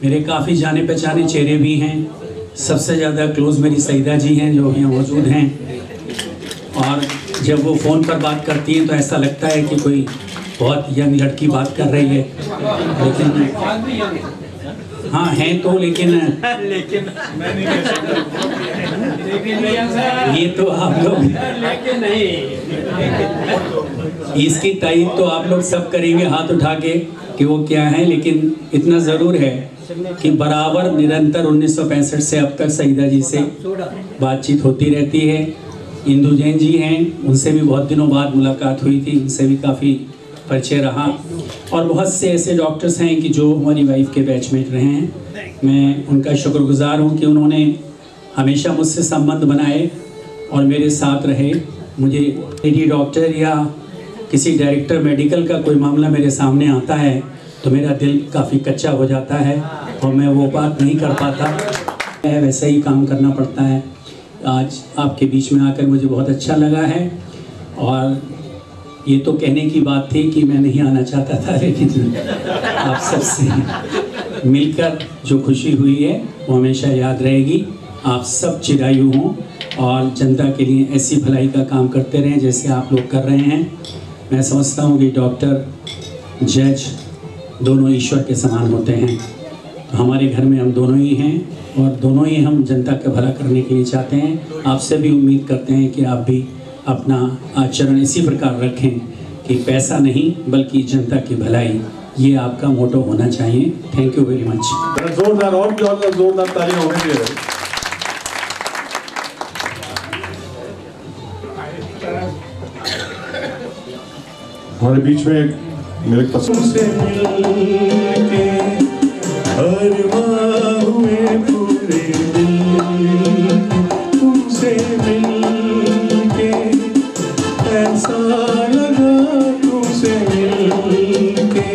मेरे काफ़ी जाने पहचाने चेहरे भी हैं। सबसे ज़्यादा क्लोज मेरी सईदा जी हैं जो यहाँ मौजूद हैं, और जब वो फ़ोन पर बात करती हैं तो ऐसा लगता है कि कोई बहुत यंग लड़की बात कर रही है, लेकिन हाँ हैं तो, लेकिन मैं नहीं कह सकता। ये तो आप लोग, लेकिन नहीं, इसकी तारीफ तो आप लोग सब करेंगे हाथ उठा के कि वो क्या है, लेकिन इतना ज़रूर है कि बराबर निरंतर 1965 से अब तक सईदा जी से बातचीत होती रहती है। इंदु जैन जी हैं, उनसे भी बहुत दिनों बाद मुलाकात हुई थी, उनसे भी काफ़ी परिचय रहा, और बहुत से ऐसे डॉक्टर्स हैं कि जो हमारी वाइफ के बैचमेट रहे हैं। मैं उनका शुक्रगुजार हूँ कि उन्होंने हमेशा मुझसे संबंध बनाए और मेरे साथ रहे। मुझे लेडी डॉक्टर या किसी डायरेक्टर मेडिकल का कोई मामला मेरे सामने आता है तो मेरा दिल काफ़ी कच्चा हो जाता है और मैं वो बात नहीं कर पाता, वैसा ही काम करना पड़ता है। आज आपके बीच में आकर मुझे बहुत अच्छा लगा है, और ये तो कहने की बात थी कि मैं नहीं आना चाहता था, लेकिन आप सबसे मिलकर जो खुशी हुई है वो हमेशा याद रहेगी। आप सब चिरायु हों और जनता के लिए ऐसी भलाई का काम करते रहें जैसे आप लोग कर रहे हैं। मैं समझता हूँ कि डॉक्टर, जज दोनों ईश्वर के समान होते हैं। हमारे घर में हम दोनों ही हैं और दोनों ही हम जनता का भला करने के लिए चाहते हैं। आपसे भी उम्मीद करते हैं कि आप भी अपना आचरण इसी प्रकार रखें कि पैसा नहीं बल्कि जनता की भलाई, ये आपका मोटो होना चाहिए। Thank you very much. जोरदार और जोरदार तालियां होनी चाहिए। हमारे बीच में मेरे पसंद से मिलके अरमां हुए पूरे दिल, तुमसे मिलके ऐसा लगा, तुमसे मिलके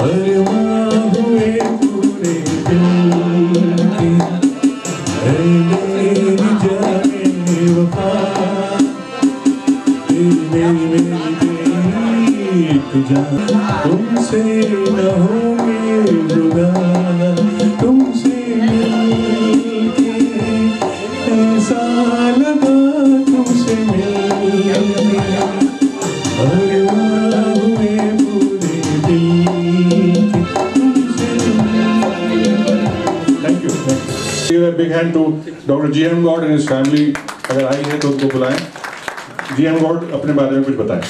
अरमां हुए पूरे दिल के, ऐ मेरी जाने वफा, मेरी तुमसे न होंगे जुदा, तुमसे मिलके ऐसा लगा, तुमसे मिलके अरमां हुए पूरे दिल के, तुमसे। Thank you. Give a big hand to doctor जी.एम. Gaur and his family. अगर आई है तो उनको बुलाएं। जी.एम. गौड़ अपने बारे में कुछ बताएं।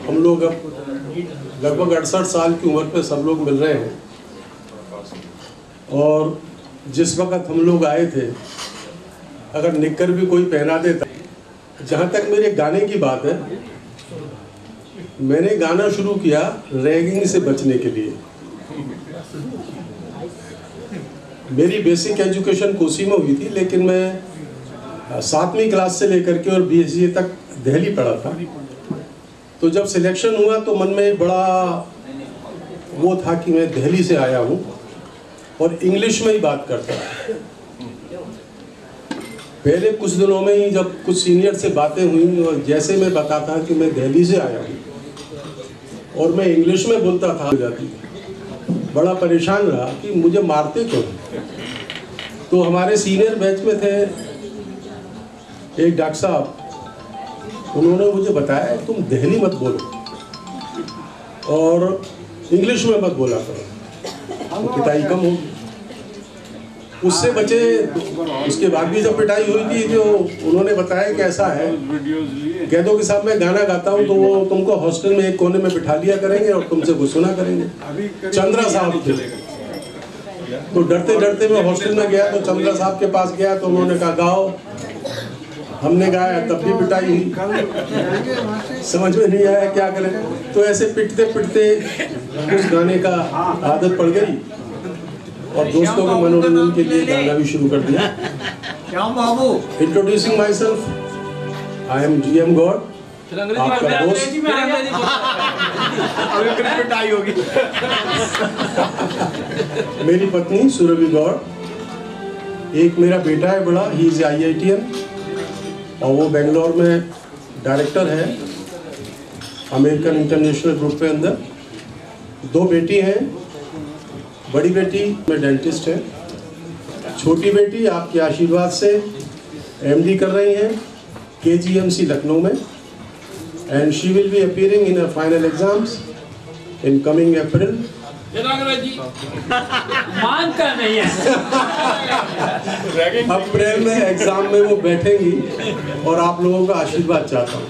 हम लोग अब लगभग 68 साल की उम्र पे सब लोग मिल रहे हैं, और जिस वक्त हम लोग आए थे अगर निक्कर भी कोई पहना देता। जहाँ तक मेरे गाने की बात है, मैंने गाना शुरू किया रैगिंग से बचने के लिए। मेरी बेसिक एजुकेशन कोसी में हुई थी, लेकिन मैं 7वीं क्लास से लेकर के और BSc तक दिल्ली पढ़ा था। तो जब सिलेक्शन हुआ तो मन में एक बड़ा वो था कि मैं दिल्ली से आया हूँ और इंग्लिश में ही बात करता। पहले कुछ दिनों में ही जब कुछ सीनियर से बातें हुई और जैसे मैं बताता कि मैं दिल्ली से आया हूँ और मैं इंग्लिश में बोलता था, बड़ा परेशान रहा कि मुझे मारते क्यों। तो हमारे सीनियर बैच में थे एक डॉक्टर साहब, उन्होंने मुझे बताया तुम दिल्ली मत बोलो और इंग्लिश में मत बोला करो, तो पिटाई कम होगी। उससे बचे। उसके बाद भी जब पिटाई हुई थी, जो उन्होंने बताया कि ऐसा है, कह दो कि साहब मैं गाना गाता हूँ तो वो तुमको हॉस्टल में एक कोने में बिठा लिया करेंगे और तुमसे कुछ सुना करेंगे। चंद्रा साहब थे। तो डरते डरते मैं हॉस्टल में गया, तो चंद्रा साहब के पास गया तो उन्होंने कहा गाओ। हमने गाया, तब भी पिटाई हुई। समझ में नहीं आया क्या करें। तो ऐसे पिटते पिटते उस गाने का आदत पड़ गई और दोस्तों के मनोरंजन के लिए गाना भी शुरू कर दिया। Introducing myself, I am जी.एम. गौड़, आपका दोस्त। मेरी पत्नी सुरभि गौड़, एक मेरा बेटा है बड़ा, ही इज IITian और वो बेंगलोर में डायरेक्टर है अमेरिकन इंटरनेशनल ग्रुप के अंदर। 2 बेटी हैं। बड़ी बेटी में डेंटिस्ट है, छोटी बेटी आपके आशीर्वाद से MD कर रही हैं KGMC लखनऊ में, and she will be appearing in final exams in coming April. मानता नहीं है। अप्रैल में एग्जाम में वो बैठेंगी और आप लोगों का आशीर्वाद चाहता हूँ।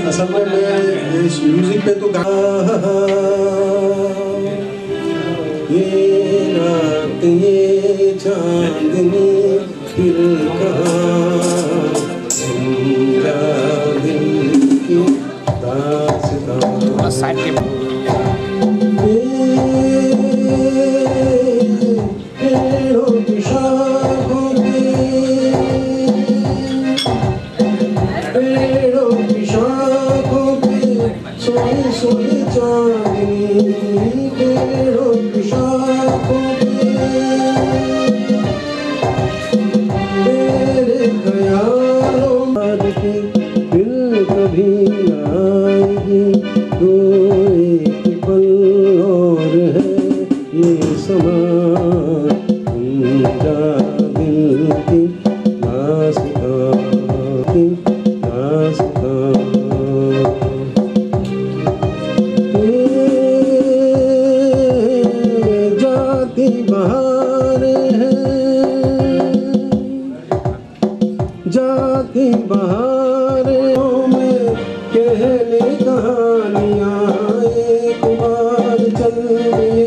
असल में मैं इस म्यूजिक पे तो ये रात ये चांदनी फिर जाती बहारों में कहने कहानियाँ एक बार चल दिए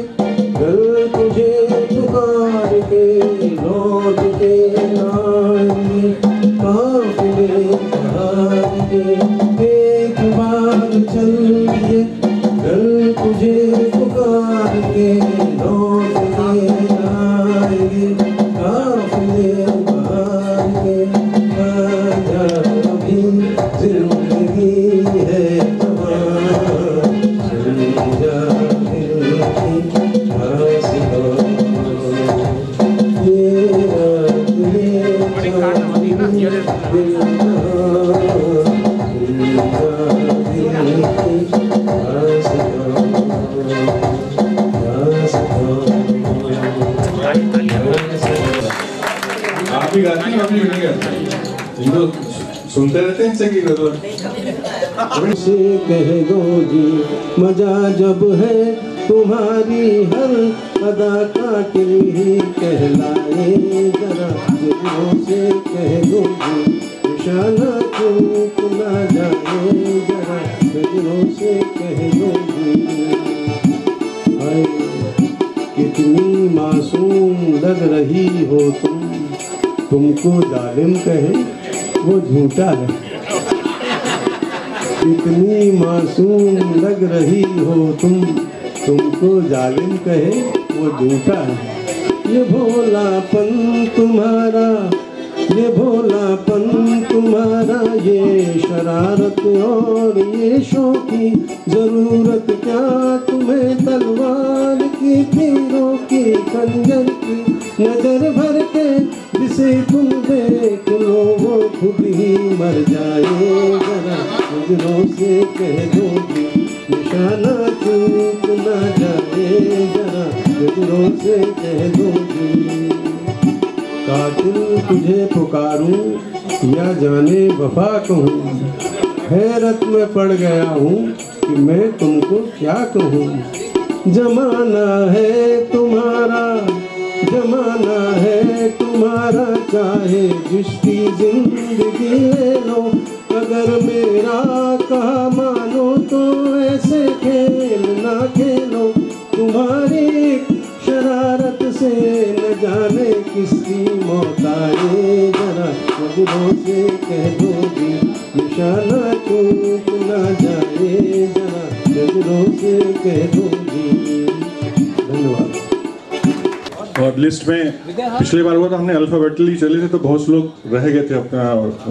कल तुझे पुकार के लौट के आएंगे काफिले हार के एक बार चल दिए कल तुझे पुकार के लौट के आएंगे काफिले हार के आप भी गाती हैं, अपनी नहीं गाती, इनको सुनते रहते हैं इनसे की से कह दो जी मजा जब है तुम्हारी हर अदा काटिल ही कहलाए जरा दिलों से कह दो जी निशाना चूक ना जाए जरा दिलों से कह दो जी। कितनी मासूम लग रही हो तुमको जालिम कहे वो झूठा है। कितनी मासूम लग रही हो तुमको जालिम कहे वो झूठा है। ये भोलापन तुम्हारा ये भोलापन तुम्हारा ये शरारत और ये शौकी जरूरत क्या तुम्हें तलवार की तीरों की खंजर की नजर भर के जिसे तुम देख लो वो खुद ही मर जाए जरा नजरों से कह दो निशाना चूक ना जाए जरा नजरों से कह दो कातिल तुझे पुकारूं या जाने वफा कहूँ हैरत में पड़ गया हूँ कि मैं तुमको क्या कहूँ। जमाना है तुम्हारा चाहे जिसकी जिंदगी ले लो अगर मेरा कहा मानो तो ऐसे खेल ना खेलो तुम्हारी शरारत से न जाने किसकी मौत आए जरा नजरों से कह दो जी निशाना चूक ना जाए जरा नजरों से कह दो जी। धन्यवाद। और लिस्ट में पिछली बार हुआ था हमने अल्फाबेटली चले थे तो बहुत लोग रह गए थे अपना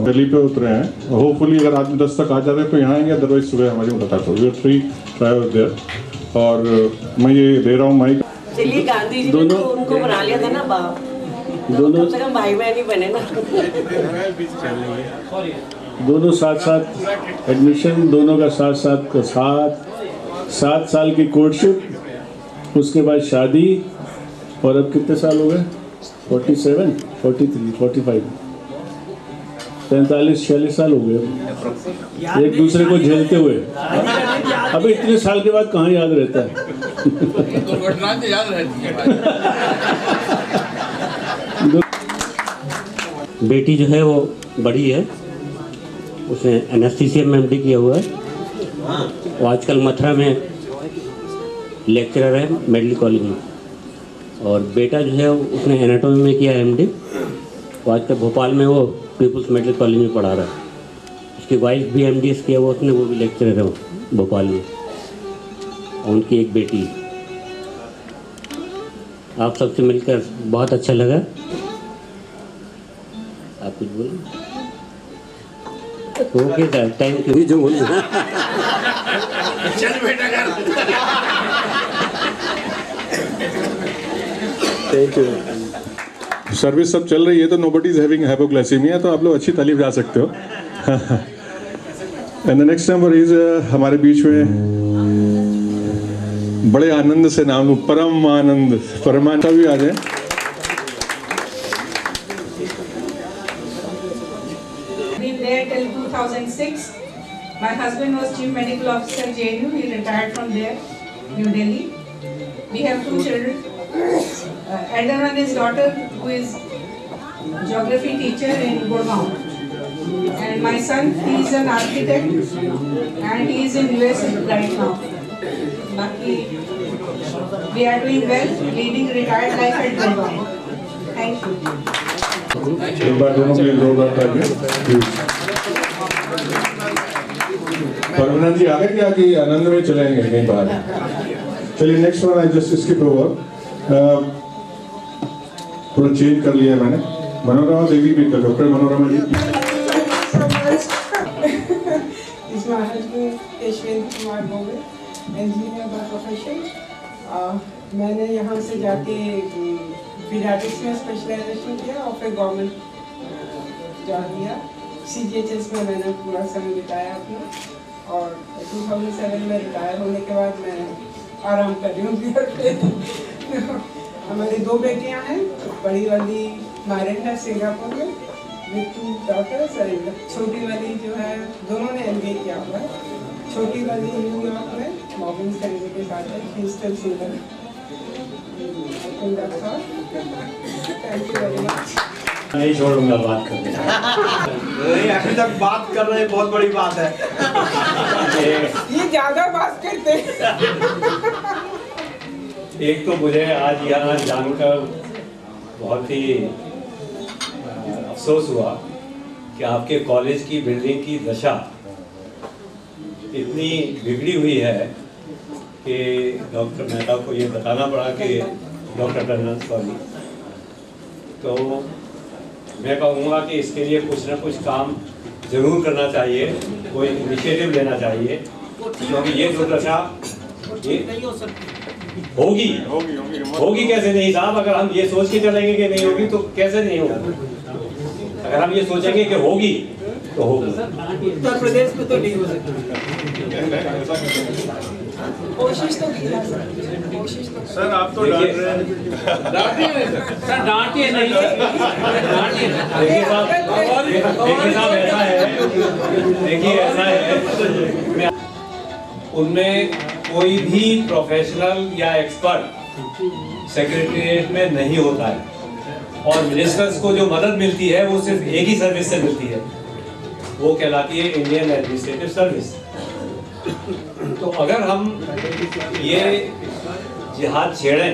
दिल्ली पे उतरे हैं। होपफुली अगर आदमी 10 तक आ जाते हैं तो यहाँ आएंगे, अदरवाइज सुबह हमारी मुलाकात होगी। 3 ड्राइवर देयर और मैं ये दे रहा हूँ माइक। चलिए गांधी जी ने तो उनको बना लिया था ना बाप, दोनों कम से कम भाई बहन ही बने ना। दोनों साथ साथ एडमिशन, दोनों का साथ साथ का साथ, 7 साल की कोर्टशिप, उसके बाद शादी, और अब कितने साल हो गए? 47, 43, 45, 43-46 साल हो गए एक दूसरे को झेलते हुए। अबे इतने साल के बाद कहाँ याद रहता है? बेटी जो है वो बड़ी है, उसने एनेस्थीसिया में MD किया हुआ है, वो आजकल मथुरा में लेक्चरर है मेडिकल कॉलेज में, और बेटा जो है उसने एनाटॉमी में किया MD, वो आजकल भोपाल में वो पीपल्स मेडिकल कॉलेज में पढ़ा रहा है। उसकी वाइफ भी MDS किया हुआ उसने, वो भी लेक्चरर है भोपाल में, और उनकी एक बेटी। आप सबसे मिलकर बहुत अच्छा लगा। आप कुछ बोलें? Okay sir, thank you. जो बोले चल बेटा कर। Thank you. सर्विस सब चल रही है तो नोबडी इज हैविंग हाइपोग्लाइसीमिया, तो आप लोग अच्छी तालीफ जा सकते हो। And the next number is हमारे बीच में बड़े आनंद से नाम लूं, परम आनंद, परमानंद भी आ जाए। Been there till 2006. My husband was chief medical officer JNU. He retired from there, New Delhi. We have 2 children. Elder one is daughter, who is geography teacher in Gurgaon. And my son, he is an architect and he is in US right now. Baki, we are doing well, leading retired life at Gurgaon. Thank you. एक बार दोनों के लिए जोरदार तालियां। परमानंद जी आगे क्या कि आनंद में चलेंगे कहीं बाहर? चलिए next one I just skip over, थोड़ा चेंज कर लिया मैंने। मनोरमा देवी भी कर, doctor Manorama ji. My husband Yashwant Kumar बोले, इंजीनियर बाय प्रोफेशन। मैंने यहाँ से जाके पीडियाट्रिक्स में स्पेशलाइजेशन किया और फिर गवर्नमेंट जॉब किया। CGHS में मैंने पूरा समय बिताया अपना, और 2007 में रिटायर होने के बाद मैं आराम कर रही हूँ घर पे। हमारी 2 बेटियाँ हैं, बड़ी वाली मैरिड है सिंगापुर में with 2 daughters, and छोटी वाली जो है दोनों ने MBA किया हुआ है। छोटी वाली न्यूयॉर्क में मॉर्गन स्टैनली के साथ है, she is still single. Thank you very much. नहीं छोड़ूंगा बात करने। नहीं, अभी तक बात कर रहे हैं, बहुत बड़ी बात है। ये ज्यादा बात करते हैं। एक तो मुझे आज यहाँ जानकर बहुत ही अफसोस हुआ कि आपके कॉलेज की बिल्डिंग की दशा इतनी बिगड़ी हुई है कि डॉक्टर मेहता को ये बताना पड़ा कि डॉक्टर टंडन सॉरी। तो मैं कहूँगा कि इसके लिए कुछ ना कुछ काम जरूर करना चाहिए, कोई इनिशिएटिव लेना चाहिए, क्योंकि ये जो दशा होगी कैसे नहीं साहब? अगर हम ये सोच के चलेंगे कि नहीं होगी तो कैसे नहीं होगी? अगर हम ये सोचेंगे कि होगी तो होगी। उत्तर प्रदेश में तो नहीं हो सकती, कोशिश तो की जा सकती है, कोशिश तो। सर आप तो डांट रहे हैं। सर डांटिए नहीं, देखिए साहब ऐसा है, देखिए ऐसा है, उनमें कोई भी प्रोफेशनल या एक्सपर्ट सेक्रेटेरिएट में नहीं होता है, और मिनिस्टर्स को जो मदद मिलती है वो सिर्फ एक ही सर्विस से मिलती है, वो कहलाती है इंडियन एडमिनिस्ट्रेटिव सर्विस। तो अगर हम ये जिहाद छेड़ें